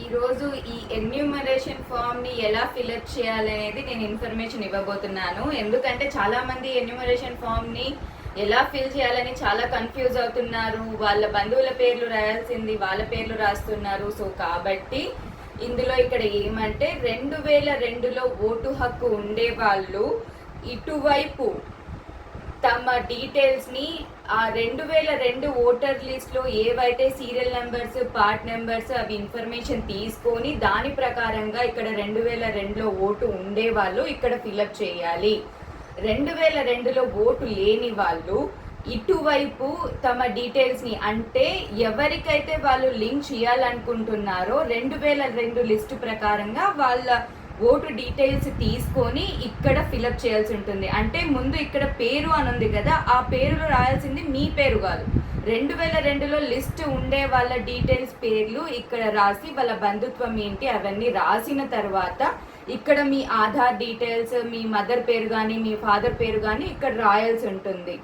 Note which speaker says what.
Speaker 1: ఈరోజు ఈ enumeration form ని ఎలా ఫిలప్ చేయాలనేది నేను ఇన్ఫర్మేషన్ ఇవ్వబోతున్నాను. ఎందుకంటే చాలా మంది ఎన్యూమరేషన్ ఫామ్ ని ఎలా ఫిల్ చేయాలని చాలా కన్ఫ్యూజ్ అవుతున్నారు. వాళ్ళ బంధువుల పేర్లు రాయాల్సింది వాళ్ళ పేర్లు రాస్తున్నారు. సో కాబట్టి ఇందులో ఇక్కడ ఏమంటే 2002లో ఓటు హక్కు ఉండే వాళ్ళు ఇటువైపు తమ డీటెయిల్స్ ని ఆ 2002 ఓటర్ లిస్ట్ లో ఏవైతే సీరియల్ నెంబర్స్, పార్ట్ నెంబర్స్ అవి ఇన్ఫర్మేషన్ తీసుకొని దాని ప్రకారంగా ఇక్కడ 2002లో ఓటు ఉండే వాళ్ళు ఇక్కడ ఫిలప్ చేయాలి. 2002లో ఓటు లేని వాళ్ళు ఇటువైపు తమ డీటెయిల్స్ ని అంటే ఎవరికైతే వాళ్ళు లింక్ చేయాలనుకుంటున్నారో 2002 లిస్ట్ ప్రకారంగా వాళ్ళ ఓటు డీటెయిల్స్ తీసుకొని ఇక్కడ ఫిలప్ చేయాల్సి ఉంటుంది. అంటే ముందు ఇక్కడ పేరు అని ఉంది కదా, ఆ పేరులో రాయాల్సింది మీ పేరు కాదు. 2002లో లిస్ట్ ఉండే వాళ్ళ డీటెయిల్స్ పేర్లు ఇక్కడ రాసి వాళ్ళ బంధుత్వం ఏంటి అవన్నీ రాసిన తర్వాత ఇక్కడ మీ ఆధార్ డీటెయిల్స్, మీ మదర్ పేరు కానీ మీ ఫాదర్ పేరు కానీ ఇక్కడ రాయాల్సి ఉంటుంది.